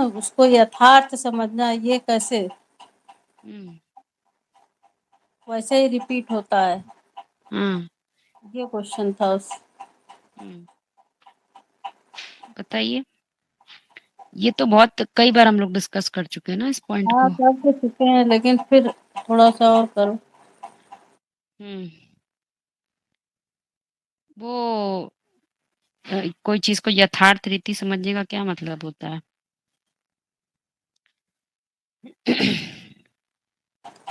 उसको यथार्थ समझना ये कैसे, वैसे ही रिपीट होता है, ये क्वेश्चन था उस। बताइए। ये तो बहुत कई बार हम लोग डिस्कस कर चुके हैं ना इस पॉइंट हाँ को। कर तो चुके हैं, लेकिन फिर थोड़ा सा और करो। वो कोई चीज को यथार्थ रीति समझने का क्या मतलब होता है?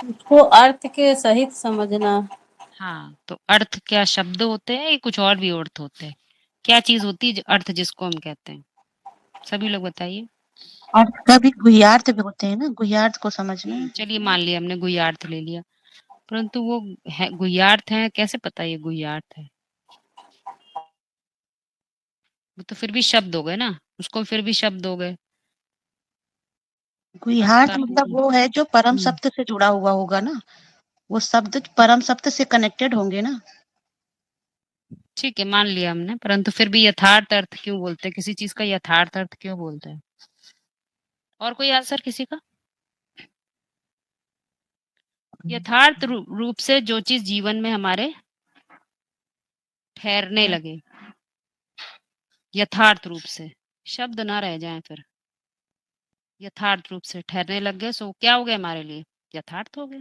उसको अर्थ के सहित समझना। हाँ, तो अर्थ क्या शब्द होते हैं या कुछ और भी अर्थ होते हैं? क्या चीज होती है अर्थ जिसको हम कहते हैं? सभी लोग बताइए। और कभी गुह्यार्थ भी होते हैं ना, गुह्यार्थ को समझना। चलिए मान लिया हमने गुह्यार्थ ले लिया, परंतु वो है गुह्यार्थ है, कैसे पता ये गुह्यार्थ है? वो तो फिर भी शब्द हो गए ना, उसको फिर भी शब्द हो गए। अर्थ तो गुह्यार्थ आपने मतलब वो है जो परम शब्द से जुड़ा हुआ होगा ना, वो शब्द परम शब्द से कनेक्टेड होंगे ना। ठीक है मान लिया हमने, परंतु फिर भी यथार्थ अर्थ क्यों बोलते हैं? किसी चीज का यथार्थ अर्थ क्यों बोलते हैं? और कोई आंसर किसी का? यथार्थ रूप से जो चीज जीवन में हमारे ठहरने लगे, यथार्थ रूप से, शब्द ना रह जाएं फिर, यथार्थ रूप से ठहरने लग गए, सो क्या हो गया हमारे लिए? यथार्थ हो गया,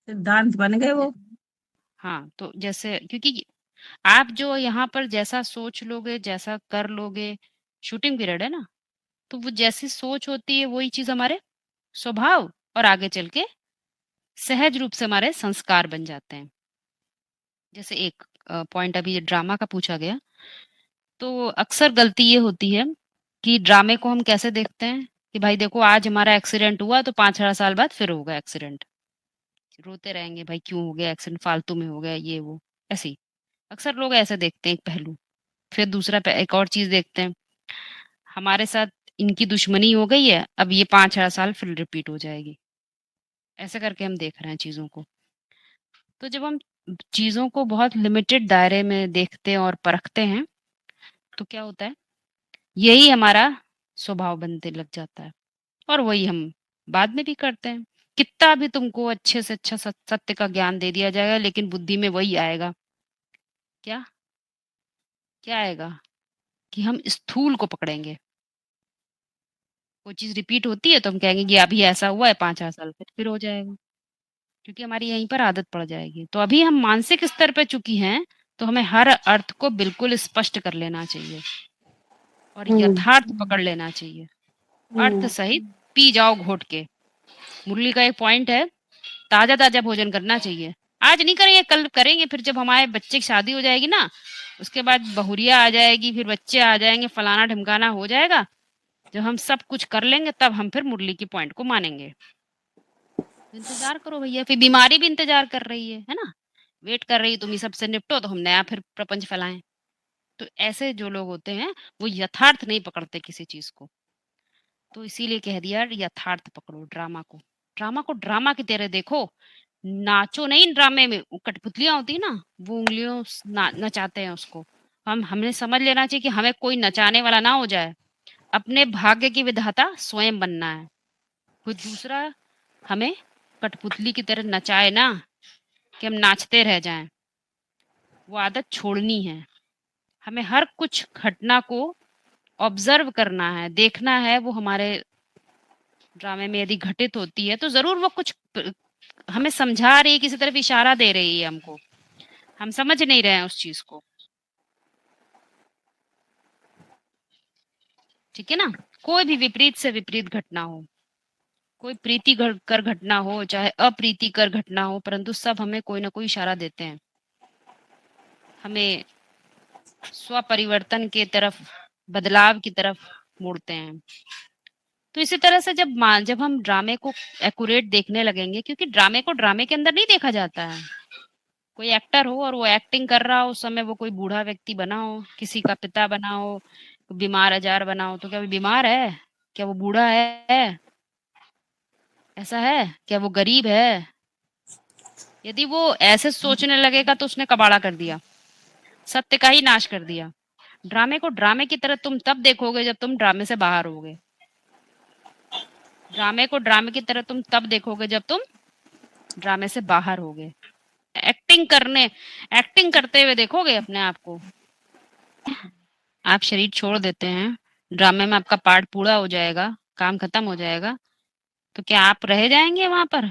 सिद्धांत बन गए वो। हाँ तो जैसे क्योंकि आप जो यहाँ पर जैसा सोच लोगे, जैसा कर लोगे, शूटिंग पीरियड है ना, तो वो जैसी सोच होती है वही चीज हमारे स्वभाव और आगे चल के सहज रूप से हमारे संस्कार बन जाते हैं। जैसे एक पॉइंट अभी ड्रामा का पूछा गया, तो अक्सर गलती ये होती है कि ड्रामे को हम कैसे देखते हैं कि भाई देखो आज हमारा एक्सीडेंट हुआ तो 5-6 साल बाद फिर होगा एक्सीडेंट, रोते रहेंगे भाई क्यों हो गया एक्सीडेंट, फालतू में हो गया ये वो, ऐसे ही अक्सर लोग ऐसे देखते हैं एक पहलू। फिर दूसरा एक और चीज देखते हैं, हमारे साथ इनकी दुश्मनी हो गई है, अब ये 5-6 साल फिर रिपीट हो जाएगी, ऐसे करके हम देख रहे हैं चीजों को। तो जब हम चीजों को बहुत लिमिटेड दायरे में देखते हैं और परखते हैं, तो क्या होता है, यही हमारा स्वभाव बनते लग जाता है, और वही हम बाद में भी करते हैं। कितना भी तुमको अच्छे से अच्छा सत्य का ज्ञान दे दिया जाएगा, लेकिन बुद्धि में वही आएगा, क्या क्या आएगा, कि हम स्थूल को पकड़ेंगे। कोई चीज रिपीट होती है तो हम कहेंगे कि अभी ऐसा हुआ है 5-6 साल फिर हो जाएगा, क्योंकि हमारी यहीं पर आदत पड़ जाएगी। तो अभी हम मानसिक स्तर पे चुकी हैं, तो हमें हर अर्थ को बिल्कुल स्पष्ट कर लेना चाहिए और यथार्थ पकड़ लेना चाहिए, अर्थ सहित पी जाओ घोट के। मुरली का एक पॉइंट है, ताजा ताजा भोजन करना चाहिए, आज नहीं करेंगे कल करेंगे, फिर जब हमारे बच्चे की शादी हो जाएगी ना, उसके बाद बहुरिया आ जाएगी, फिर बच्चे आ जाएंगे, फलाना ढिमकाना हो जाएगा, जब हम सब कुछ कर लेंगे तब हम फिर मुरली की पॉइंट को मानेंगे। इंतजार करो भैया, फिर बीमारी भी इंतजार कर रही है ना, वेट कर रही है तुम ही सबसे निपटो तो हम नया फिर प्रपंच फैलाएं। तो ऐसे जो लोग होते हैं वो यथार्थ नहीं पकड़ते किसी चीज को, तो इसीलिए कह दिया यथार्थ पकड़ो ड्रामा को, ड्रामा को ड्रामा की तरह देखो, नाचो नहीं ड्रामे में। वो कठपुतलियां होती है ना, वो उंगलियों से नचाते हैं उसको, हमने समझ लेना चाहिए कि हमें कोई नचाने वाला ना हो जाए, अपने भाग्य की विधाता स्वयं बनना है। कोई दूसरा हमें कठपुतली की तरह नचाए ना कि हम नाचते रह जाएं, वो आदत छोड़नी है। हमें हर कुछ घटना को ऑब्जर्व करना है, देखना है, वो हमारे ड्रामे में यदि घटित होती है तो जरूर वो कुछ हमें समझा रही है, किसी तरफ इशारा दे रही है हमको, हम समझ नहीं रहे हैं उस चीज को, ठीक है ना। कोई भी विपरीत से विपरीत घटना हो, कोई प्रीतिकर घटना हो चाहे अप्रीतिकर घटना हो, परंतु सब हमें कोई ना कोई इशारा देते हैं, हमें स्व परिवर्तन की तरफ, बदलाव की तरफ मोड़ते हैं। तो इसी तरह से जब हम ड्रामे को एक्यूरेट देखने लगेंगे, क्योंकि ड्रामे को ड्रामे के अंदर नहीं देखा जाता है, कोई एक्टर हो और वो एक्टिंग कर रहा हो, उस समय वो कोई बूढ़ा व्यक्ति बना हो, किसी का पिता बना हो, बीमार आजार बना हो, तो क्या वो बीमार है, क्या वो बूढ़ा है, ऐसा है क्या, वो गरीब है? यदि वो ऐसे सोचने लगेगा तो उसने कबाड़ा कर दिया, सत्य का ही नाश कर दिया। ड्रामे को ड्रामे की तरह तुम तब देखोगे जब तुम ड्रामे से बाहर होगे, ड्रामे को ड्रामे की तरह तुम तब देखोगे जब तुम ड्रामे से बाहर होगे। एक्टिंग करते हुए देखोगे अपने आप को। आप शरीर छोड़ देते हैं, ड्रामे में आपका पार्ट पूरा हो जाएगा, काम खत्म हो जाएगा, तो क्या आप रह जाएंगे वहां पर?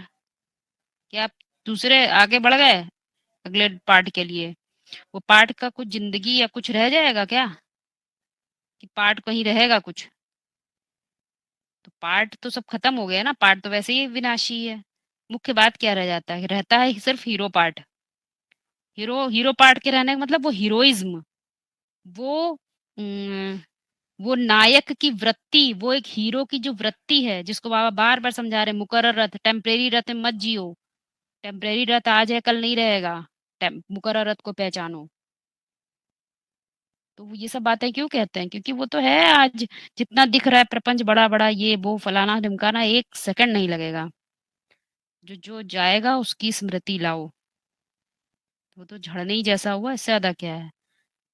क्या आप दूसरे आगे बढ़ गए अगले पार्ट के लिए? वो पार्ट का कुछ जिंदगी या कुछ रह जाएगा क्या, कि पार्ट कहीं रहेगा कुछ? तो पार्ट तो सब खत्म हो गया ना, पार्ट तो वैसे ही विनाशी है। मुख्य बात क्या रह जाता है? रहता है सिर्फ हीरो पार्ट। हीरो पार्ट के रहने का मतलब वो हीरोइज्म, वो उम, वो नायक की वृत्ति, वो एक हीरो की जो वृत्ति है, जिसको बाबा बार-बार समझा रहे हैं, मुकर्रर रथ, टेम्परेरी रथ में मत जियो। टेम्परेरी रथ आज है कल नहीं रहेगा, मुकर्रर रथ को पहचानो। तो वो ये सब बातें क्यों कहते हैं? क्योंकि वो तो है आज, जितना दिख रहा है प्रपंच बड़ा बड़ा, ये वो फलाना ढिमकाना, एक सेकंड नहीं लगेगा। जो जो जाएगा उसकी स्मृति लाओ। वो तो झड़ने ही जैसा हुआ, इससे ज्यादा क्या है?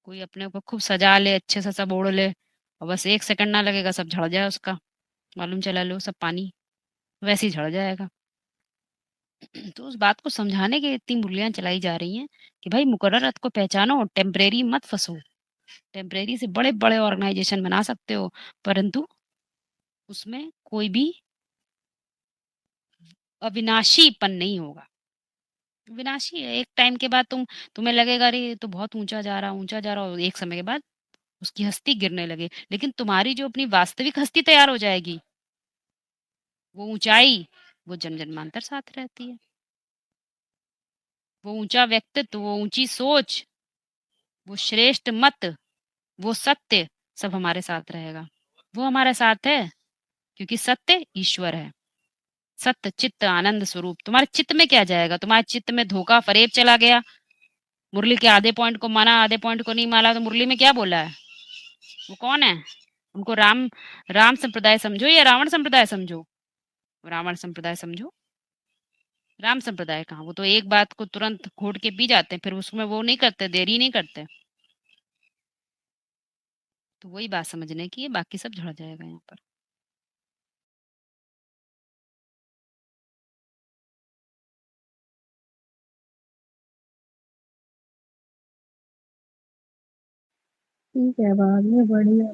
कोई अपने ऊपर खूब सजा ले, अच्छे से सब ओढ़ ले, और बस एक सेकंड ना लगेगा सब झड़ जाए उसका, मालूम चला लो सब पानी वैसे ही झड़ जाएगा। तो उस बात को समझाने के इतनी मूल्यां चलाई जा रही हैं कि भाई मुकर्रर अर्थ को पहचानो, टेम्परेरी मत फंसो। टेम्परेरी से बड़े बड़े ऑर्गेनाइजेशन बना सकते हो, परंतु उसमें कोई भी अविनाशीपन नहीं होगा। विनाशी है, एक टाइम के बाद तुम्हें लगेगा अरे ये तो बहुत ऊंचा जा रहा, और एक समय के बाद उसकी हस्ती गिरने लगे, लेकिन तुम्हारी जो अपनी वास्तविक हस्ती तैयार हो जाएगी, वो ऊंचाई, वो जन्म जन्मांतर साथ रहती है। वो ऊंचा व्यक्तित्व, वो ऊंची सोच, वो श्रेष्ठ मत, वो सत्य, सब हमारे साथ रहेगा। वो हमारे साथ है क्योंकि सत्य ईश्वर है। सत्य चित्त आनंद स्वरूप। तुम्हारे चित्त में क्या जाएगा? तुम्हारे चित्त में धोखा फरेब चला गया, मुरली के आधे पॉइंट को माना, आधे पॉइंट को नहीं माना, तो मुरली में क्या बोला है? वो कौन है? उनको राम संप्रदाय समझो या रावण संप्रदाय समझो? रावण संप्रदाय समझो। राम संप्रदाय कहाँ? वो तो एक बात को तुरंत घोट के पी जाते हैं, फिर उसमें वो नहीं करते, देरी नहीं करते। तो वही बात समझने की है, बाकी सब झड़ जाएगा यहाँ पर। ठीक है, बाद में बढ़िया।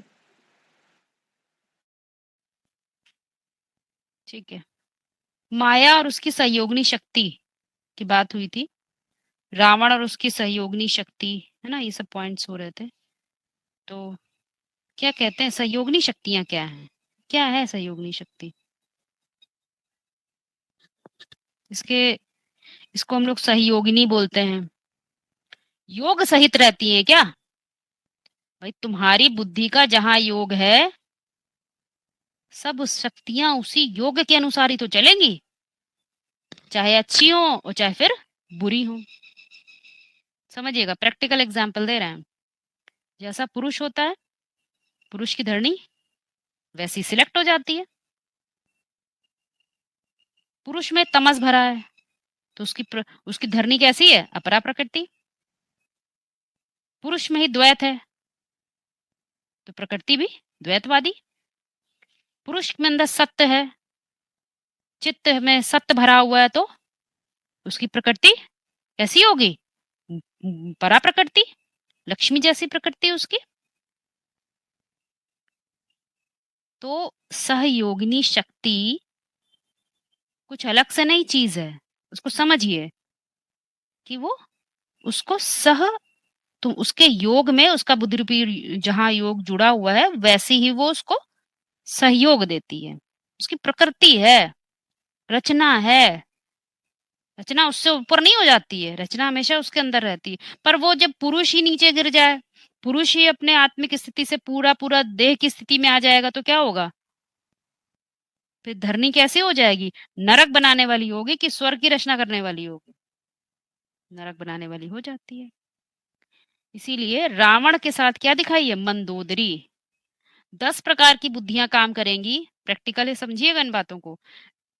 ठीक है। माया और उसकी सहयोगिनी शक्ति की बात हुई थी। रावण और उसकी सहयोगिनी शक्ति, है ना, ये सब पॉइंट्स हो रहे थे। तो क्या कहते हैं सहयोगिनी शक्तियां क्या हैं? क्या है सहयोगिनी शक्ति? इसके इसको हम लोग सहयोगिनी बोलते हैं। योग सहित रहती हैं क्या? भाई तुम्हारी बुद्धि का जहां योग है, सब शक्तियां उसी योग के अनुसार ही तो चलेंगी, चाहे अच्छी हो और चाहे फिर बुरी हो। समझिएगा, प्रैक्टिकल एग्जाम्पल दे रहे हैं। जैसा पुरुष होता है, पुरुष की धरनी वैसी सिलेक्ट हो जाती है। पुरुष में तमस भरा है तो उसकी धरनी कैसी है? अपरा प्रकृति। पुरुष में ही द्वैत है तो प्रकृति भी द्वैतवादी। पुरुष में अंदर सत्य है, चित्त में सत्य भरा हुआ है, तो उसकी प्रकृति कैसी होगी? परा प्रकृति, लक्ष्मी जैसी प्रकृति उसकी। तो सहयोगिनी शक्ति कुछ अलग से नहीं चीज है, उसको समझिए कि वो उसको तुम उसके योग में, उसका बुद्धि रूपी जहां योग जुड़ा हुआ है, वैसे ही वो उसको सहयोग देती है। उसकी प्रकृति है, रचना है। रचना उससे ऊपर नहीं हो जाती है, रचना हमेशा उसके अंदर रहती है। पर वो जब पुरुष ही नीचे गिर जाए, पुरुष ही अपने आत्मिक स्थिति से पूरा पूरा देह की स्थिति में आ जाएगा, तो क्या होगा? फिर धरनी कैसे हो जाएगी? नरक बनाने वाली होगी कि स्वर्ग की रचना करने वाली होगी? नरक बनाने वाली हो जाती है। इसीलिए रावण के साथ क्या दिखाई है? मंदोदरी। 10 प्रकार की बुद्धियां काम करेंगी। प्रैक्टिकली समझिएगा इन बातों को।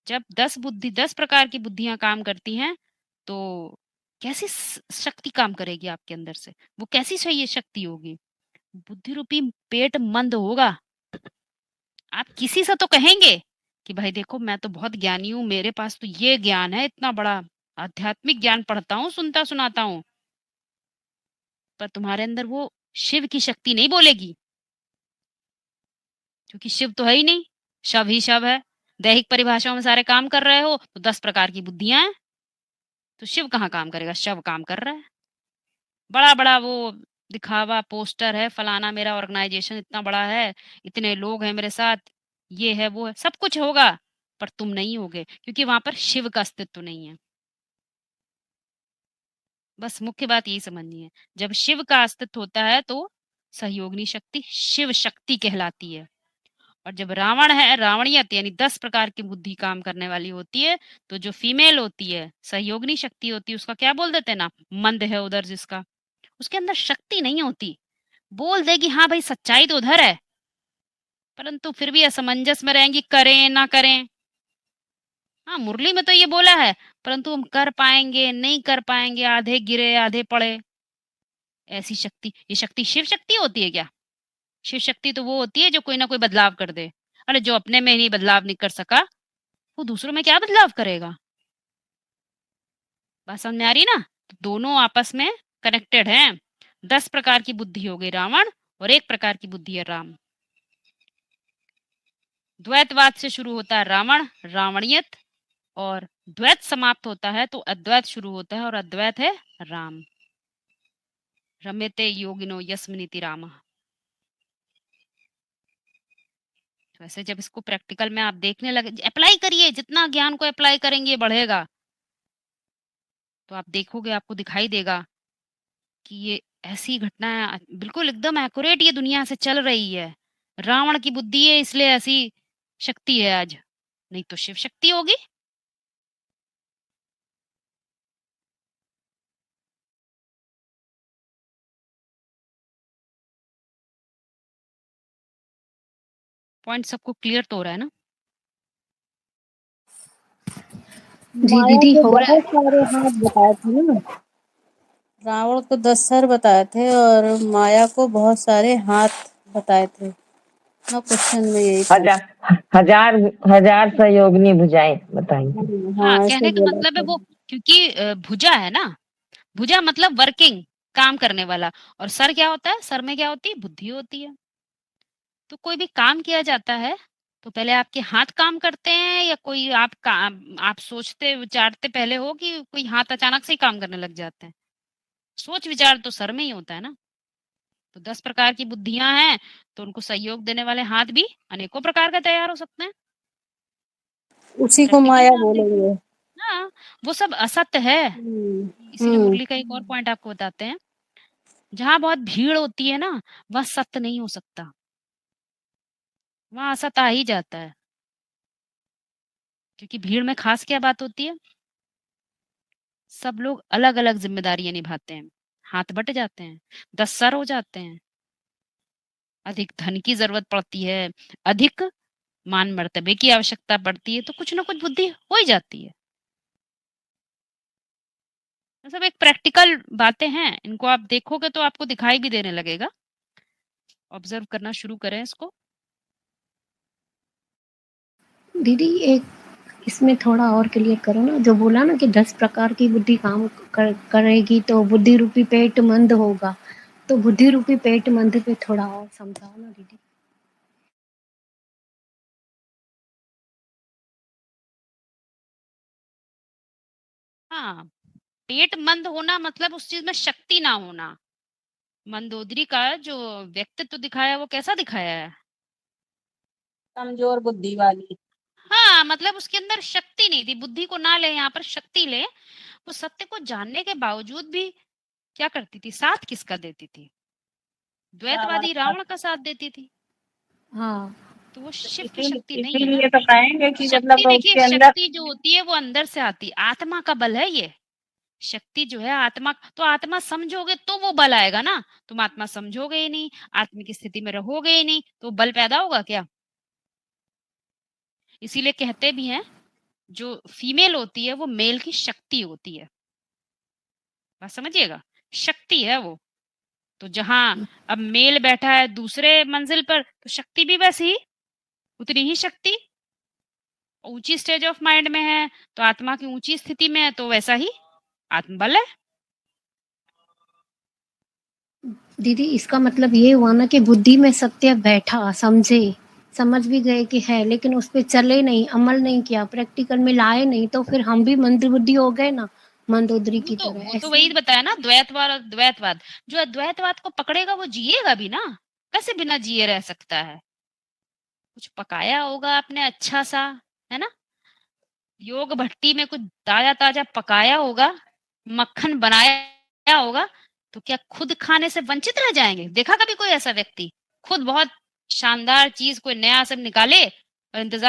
जब 10 प्रकार की बुद्धियां काम करती हैं, तो कैसी शक्ति काम करेगी आपके अंदर से? वो कैसी चाहिए शक्ति होगी? बुद्धि रूपी पेट मंद होगा। आप किसी से तो कहेंगे कि भाई देखो मैं तो बहुत ज्ञानी हूँ, मेरे पास तो ये ज्ञान है, इतना बड़ा आध्यात्मिक ज्ञान पढ़ता हूँ, सुनता सुनाता हूँ, पर तुम्हारे अंदर वो शिव की शक्ति नहीं बोलेगी, क्योंकि शिव तो है ही नहीं, शव ही शव है। दैहिक परिभाषाओं में सारे काम कर रहे हो तो 10 प्रकार की बुद्धियां हैं, तो शिव कहाँ काम करेगा, शव काम कर रहा है। बड़ा बड़ा वो दिखावा पोस्टर है, फलाना मेरा ऑर्गेनाइजेशन इतना बड़ा है, इतने लोग हैं मेरे साथ, ये है वो है, सब कुछ होगा, पर तुम नहीं होगे, क्योंकि वहां पर शिव का अस्तित्व नहीं है। बस मुख्य बात यही समझनी है, जब शिव का अस्तित्व होता है तो सहयोगिनी शक्ति शिव शक्ति कहलाती है। और जब रावण है, रावणियत यानी 10 प्रकार की बुद्धि काम करने वाली होती है, तो जो फीमेल होती है, सहयोगिनी शक्ति होती है, उसका क्या बोल देते हैं ना, मंद है उधर जिसका, उसके अंदर शक्ति नहीं होती। बोल देगी हाँ भाई सच्चाई तो उधर है, परंतु फिर भी असमंजस में रहेंगी, करें ना करें। हाँ मुरली में तो ये बोला है, परंतु हम कर पाएंगे नहीं कर पाएंगे, आधे गिरे आधे पड़े, ऐसी शक्ति, ये शक्ति शिव शक्ति होती है क्या? शिव शक्ति तो वो होती है जो कोई ना कोई बदलाव कर दे। अरे जो अपने में ही बदलाव नहीं कर सका, वो दूसरों में क्या बदलाव करेगा? बात समझ में आ रही ना? तो दोनों आपस में कनेक्टेड हैं। 10 प्रकार की बुद्धि हो गई रावण, और 1 प्रकार की बुद्धि है राम। द्वैतवाद से शुरू होता है रावण, रावणियत, और द्वैत समाप्त होता है तो अद्वैत शुरू होता है, और अद्वैत है राम। रमेते योगिनो यस्मिनिति रामः। वैसे जब इसको प्रैक्टिकल में आप देखने लगे, अप्लाई करिए, जितना ज्ञान को अप्लाई करेंगे बढ़ेगा, तो आप देखोगे, आपको दिखाई देगा कि ये ऐसी घटना बिल्कुल एकदम एक्यूरेट ये दुनिया से चल रही है। रावण की बुद्धि है इसलिए ऐसी शक्ति है आज, नहीं तो शिव शक्ति होगी। पॉइंट सबको क्लियर तो हो रहा है ना? जी माया दीदी को हो रहा बहुत है। सारे हाथ बताए थे ना, रावण को 10 सर बताए थे और माया को बहुत सारे हाथ बताए थे ना। क्वेश्चन में यही था। हजार हजार सहयोगिनी भुजाएं बताएंगे। हाँ, हाँ ऐसे कहने का बोला मतलब है था। वो, क्योंकि भुजा है ना, भुजा मतलब वर्किंग, काम करने वाला, और सर क्या होता है, सर में क्या होती है, बुद्धि होती है। तो कोई भी काम किया जाता है तो पहले आपके हाथ काम करते हैं, या कोई आप काम, आप सोचते विचारते पहले हो, कि कोई हाथ अचानक से ही काम करने लग जाते हैं? सोच विचार तो सर में ही होता है ना। तो 10 प्रकार की बुद्धियां हैं, तो उनको सहयोग देने वाले हाथ भी अनेकों प्रकार का तैयार हो सकते हैं। उसी को प्रैक्टिकल माया में आप देखेंगे, बोलेंगे। हाँ, वो सब असत्य है। इसीलिए हम्म। मुरली का एक और पॉइंट आपको बताते हैं, जहां बहुत भीड़ होती है ना, वह सत्य नहीं हो सकता, वहां असत्य आ ही जाता है। क्योंकि भीड़ में खास क्या बात होती है, सब लोग अलग अलग जिम्मेदारियां निभाते हैं, हाथ बट जाते हैं, 10 सर हो जाते हैं, अधिक धन की जरूरत पड़ती है, अधिक मान मर्तबे की आवश्यकता पड़ती है, तो कुछ ना कुछ बुद्धि हो ही जाती है। ये सब एक प्रैक्टिकल बातें हैं, इनको आप देखोगे तो आपको दिखाई भी देने लगेगा। ऑब्जर्व करना शुरू करें इसको। दीदी एक इसमें थोड़ा और क्लियर करो ना, जो बोला ना कि 10 प्रकार की बुद्धि काम करेगी तो बुद्धि रूपी पेट मंद होगा, तो बुद्धि रूपी पेट मंद पे थोड़ा और समझाओ ना दीदी। हाँ, पेट मंद होना मतलब उस चीज में शक्ति ना होना। मंदोदरी का जो व्यक्तित्व दिखाया वो कैसा दिखाया है? कमजोर बुद्धि वाली। हाँ, मतलब उसके अंदर शक्ति नहीं थी। बुद्धि को ना ले, यहाँ पर शक्ति ले। वो सत्य को जानने के बावजूद भी क्या करती थी, साथ किसका देती थी? रावण द्वैतवादी का। रावण का साथ देती थी। हाँ तो वो तो शिव की शक्ति नहीं है ना। इसीलिए तो कहेंगे कि शक्ति मतलब देखिए, उसके अंदर। शक्ति जो होती है वो अंदर से आती, आत्मा का बल है ये। शक्ति जो है आत्मा, तो आत्मा समझोगे तो वो बल आएगा ना। तुम आत्मा समझोगे ही नहीं, आत्मिक स्थिति में रहोगे ही नहीं, तो बल पैदा होगा क्या? इसीलिए कहते भी हैं, जो फीमेल होती है वो मेल की शक्ति होती है। बात समझिएगा, शक्ति है वो। तो जहां अब मेल बैठा है दूसरे मंजिल पर, तो शक्ति भी वैसी ही, उतनी ही शक्ति। ऊंची स्टेज ऑफ माइंड में है तो आत्मा की ऊंची स्थिति में है तो वैसा ही आत्मबल है। दीदी इसका मतलब ये हुआ ना कि बुद्धि में सत्य बैठा, समझे, समझ भी गए कि है, लेकिन उस पे चले नहीं, अमल नहीं किया, प्रैक्टिकल में लाए नहीं, तो फिर हम भी मंदबुद्धि हो गए ना, मंदोदरी की तरह। वो तो ऐसे वही बताया ना, द्वैतवाद और द्वैतवाद। जो अद्वैतवाद को पकड़ेगा वो जिएगा भी ना, कैसे बिना जिए रह सकता है? कुछ पकाया होगा आपने अच्छा सा, है ना, योग भट्टी में कुछ ताजा ताजा पकाया होगा, मक्खन बनाया होगा, तो क्या खुद खाने से वंचित रह जाएंगे? देखा कभी कोई ऐसा व्यक्ति खुद बहुत शानदार चीज कोई नया सब निकाले और इंतजार